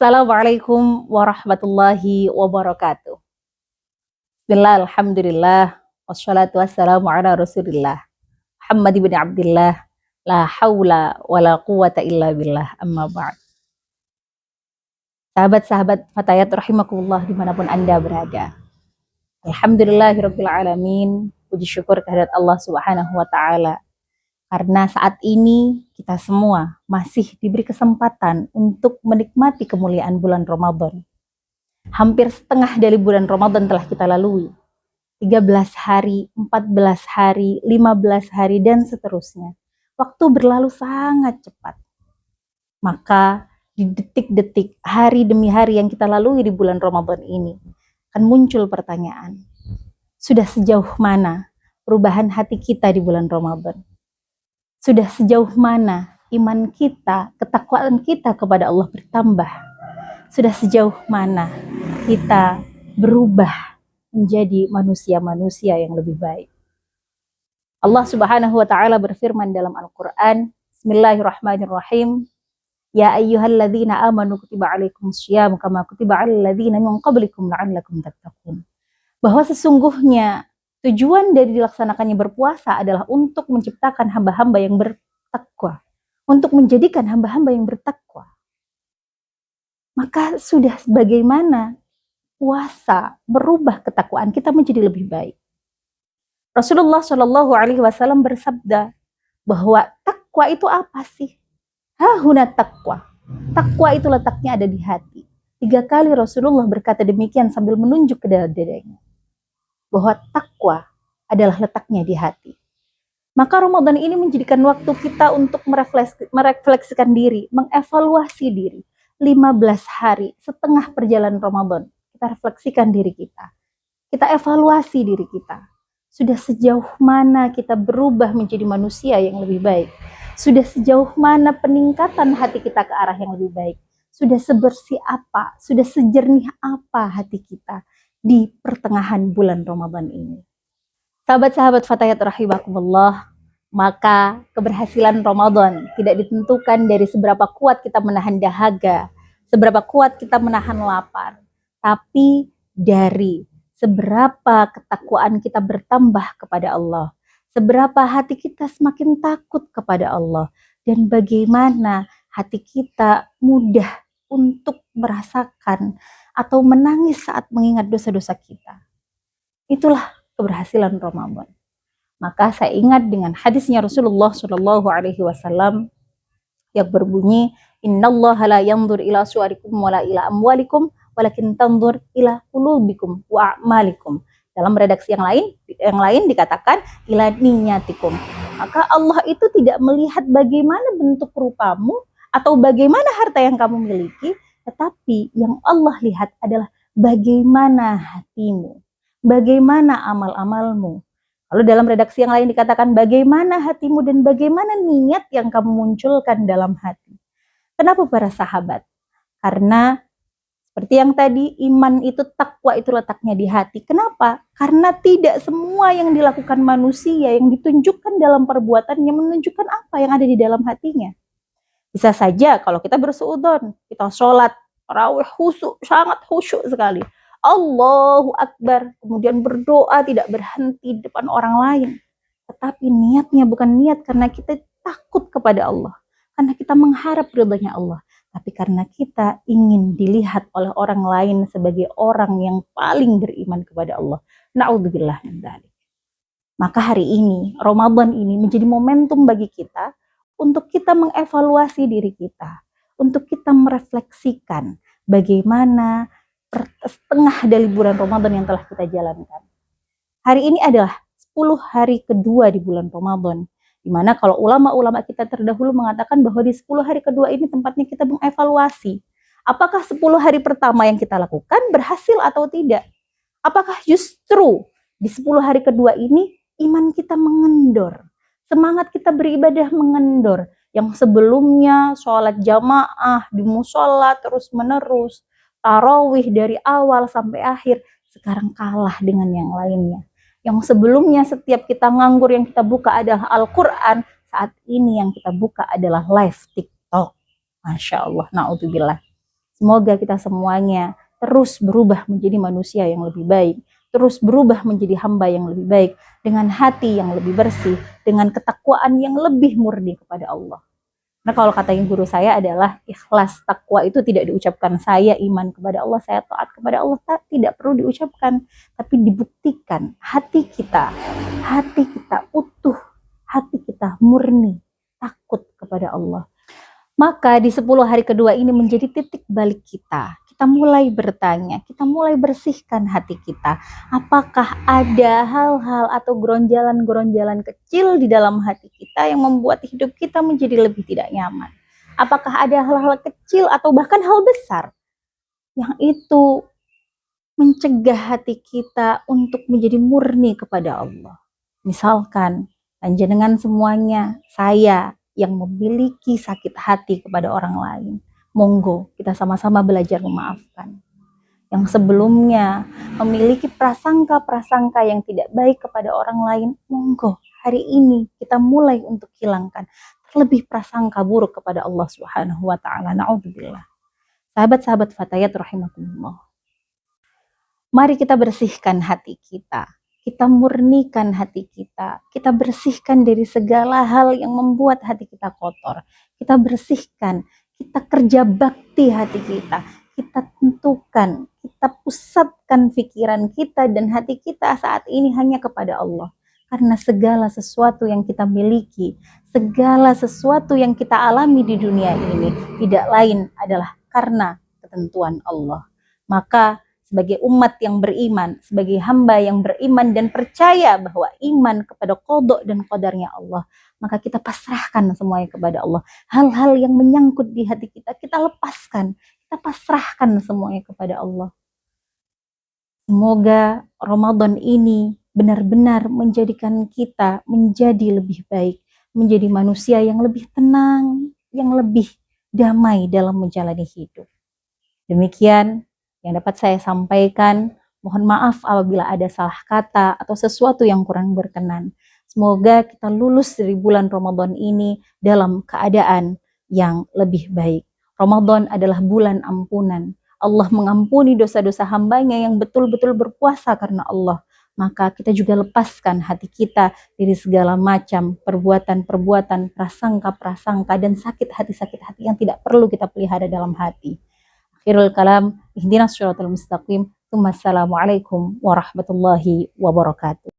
Assalamualaikum warahmatullahi wabarakatuh. Bismillah, alhamdulillah, wassalatu wassalamu ala rasulillah, Muhammad ibn Abdillah, la hawla wa la quwata illa billah, amma ba'd. Sahabat-sahabat Fatayat rahimakumullah dimanapun Anda berada. Alhamdulillahirabbil alamin, puji syukur kehadirat Allah Subhanahu wa taala. Karena saat ini kita semua masih diberi kesempatan untuk menikmati kemuliaan bulan Ramadan. Hampir setengah dari bulan Ramadan telah kita lalui. 13 hari, 14 hari, 15 hari, dan seterusnya. Waktu berlalu sangat cepat. Maka di detik-detik, hari demi hari yang kita lalui di bulan Ramadan ini, akan muncul pertanyaan. Sudah sejauh mana perubahan hati kita di bulan Ramadan? Sudah sejauh mana iman kita, ketakwaan kita kepada Allah bertambah? Sudah sejauh mana kita berubah menjadi manusia-manusia yang lebih baik? Allah Subhanahu wa taala berfirman dalam Al-Qur'an, Bismillahirrahmanirrahim. Ya ayyuhalladzina amanu kutiba alaikumussyiyam kama kutiba alal ladzina min qablikum la'allakum tattaqun. Bahwa sesungguhnya tujuan dari dilaksanakannya berpuasa adalah untuk menciptakan hamba-hamba yang bertakwa, untuk menjadikan hamba-hamba yang bertakwa. Maka sudah bagaimana puasa merubah ketakwaan kita menjadi lebih baik. Rasulullah Shallallahu Alaihi Wasallam bersabda bahwa takwa itu apa sih? Hahuna takwa. Takwa itu letaknya ada di hati. 3 kali Rasulullah berkata demikian sambil menunjuk ke dadanya. Bahwa takwa adalah letaknya di hati. Maka Ramadan ini menjadikan waktu kita untuk merefleksikan diri, mengevaluasi diri. 15 hari, setengah perjalanan Ramadan, kita refleksikan diri kita. Kita evaluasi diri kita. Sudah sejauh mana kita berubah menjadi manusia yang lebih baik? Sudah sejauh mana peningkatan hati kita ke arah yang lebih baik? Sudah sebersih apa? Sudah sejernih apa hati kita di pertengahan bulan Ramadan ini? Sahabat-sahabat Fatayat rahimakumullah, maka keberhasilan Ramadan tidak ditentukan dari seberapa kuat kita menahan dahaga, seberapa kuat kita menahan lapar, tapi dari seberapa ketakwaan kita bertambah kepada Allah, seberapa hati kita semakin takut kepada Allah, dan bagaimana hati kita mudah untuk merasakan atau menangis saat mengingat dosa-dosa kita. Itulah keberhasilan Ramadan. Maka saya ingat dengan hadisnya Rasulullah Shallallahu Alaihi Wasallam yang berbunyi, Innallaha la yanzur ila suwarikum wala ila amwalikum, walakin tanzur ila qulubikum wa a'malikum. Dalam redaksi yang lain dikatakan ila niyatikum. Maka Allah itu tidak melihat bagaimana bentuk rupamu atau bagaimana harta yang kamu miliki, tetapi yang Allah lihat adalah bagaimana hatimu, bagaimana amal-amalmu. Lalu dalam redaksi yang lain dikatakan bagaimana hatimu dan bagaimana niat yang kamu munculkan dalam hati. Kenapa para sahabat? Karena seperti yang tadi, iman itu, takwa itu letaknya di hati. Kenapa? Karena tidak semua yang dilakukan manusia, yang ditunjukkan dalam perbuatannya, menunjukkan apa yang ada di dalam hatinya. Bisa saja kalau kita bersuudzon, kita sholat, tarawih khusyuk, sangat khusyuk sekali. Allahu Akbar, kemudian berdoa tidak berhenti di depan orang lain. Tetapi niatnya bukan niat karena kita takut kepada Allah, karena kita mengharap ridhanya Allah, tapi karena kita ingin dilihat oleh orang lain sebagai orang yang paling beriman kepada Allah. Na'udzubillah min dzalik. Maka hari ini, Ramadan ini menjadi momentum bagi kita untuk kita mengevaluasi diri kita, untuk kita merefleksikan bagaimana setengah dari bulan Ramadan yang telah kita jalankan. Hari ini adalah 10 hari kedua di bulan Ramadan, di mana kalau ulama-ulama kita terdahulu mengatakan bahwa di 10 hari kedua ini tempatnya kita mengevaluasi apakah 10 hari pertama yang kita lakukan berhasil atau tidak. Apakah justru di 10 hari kedua ini iman kita mengendor, semangat kita beribadah mengendor, yang sebelumnya sholat jamaah di musola terus menerus, tarawih dari awal sampai akhir, sekarang kalah dengan yang lainnya. Yang sebelumnya setiap kita nganggur yang kita buka adalah Al-Quran, saat ini yang kita buka adalah live TikTok. Masya Allah, na'udzubillah. Semoga kita semuanya terus berubah menjadi manusia yang lebih baik, terus berubah menjadi hamba yang lebih baik, dengan hati yang lebih bersih, dengan ketakwaan yang lebih murni kepada Allah. Nah, kalau kata guru saya adalah ikhlas, takwa itu tidak diucapkan saya iman kepada Allah, saya taat kepada Allah, tidak perlu diucapkan, tapi dibuktikan hati kita utuh, hati kita murni, takut kepada Allah. Maka di 10 hari kedua ini menjadi titik balik kita. Kita mulai bertanya, kita mulai bersihkan hati kita. Apakah ada hal-hal atau geronjalan-geronjalan kecil di dalam hati kita yang membuat hidup kita menjadi lebih tidak nyaman? Apakah ada hal-hal kecil atau bahkan hal besar yang itu mencegah hati kita untuk menjadi murni kepada Allah? Misalkan, panjenengan semuanya, saya yang memiliki sakit hati kepada orang lain, monggo kita sama-sama belajar memaafkan. Yang sebelumnya memiliki prasangka-prasangka yang tidak baik kepada orang lain, monggo hari ini kita mulai untuk hilangkan. Terlebih prasangka buruk kepada Allah Subhanahu wa taala. Na'udzubillah. Sahabat-sahabat Fatayat rahimakumullah. Mari kita bersihkan hati kita. Kita murnikan hati kita. Kita bersihkan dari segala hal yang membuat hati kita kotor. Kita bersihkan. Kita kerja bakti hati kita. Kita tentukan. Kita pusatkan pikiran kita dan hati kita saat ini hanya kepada Allah. Karena segala sesuatu yang kita miliki, segala sesuatu yang kita alami di dunia ini, tidak lain adalah karena ketentuan Allah. Maka sebagai umat yang beriman, sebagai hamba yang beriman dan percaya bahwa iman kepada qada dan qadarnya Allah, maka kita pasrahkan semuanya kepada Allah. Hal-hal yang menyangkut di hati kita, kita lepaskan, kita pasrahkan semuanya kepada Allah. Semoga Ramadan ini benar-benar menjadikan kita menjadi lebih baik, menjadi manusia yang lebih tenang, yang lebih damai dalam menjalani hidup. Demikian yang dapat saya sampaikan. Mohon maaf apabila ada salah kata atau sesuatu yang kurang berkenan. Semoga kita lulus dari bulan Ramadan ini dalam keadaan yang lebih baik. Ramadan adalah bulan ampunan. Allah mengampuni dosa-dosa hambanya yang betul-betul berpuasa karena Allah. Maka kita juga lepaskan hati kita dari segala macam perbuatan-perbuatan, prasangka-prasangka, dan sakit hati yang tidak perlu kita pelihara dalam hati. Akhirul kalam, ihdinas syiratal mustaqim. Assalamualaikum warahmatullahi wabarakatuh.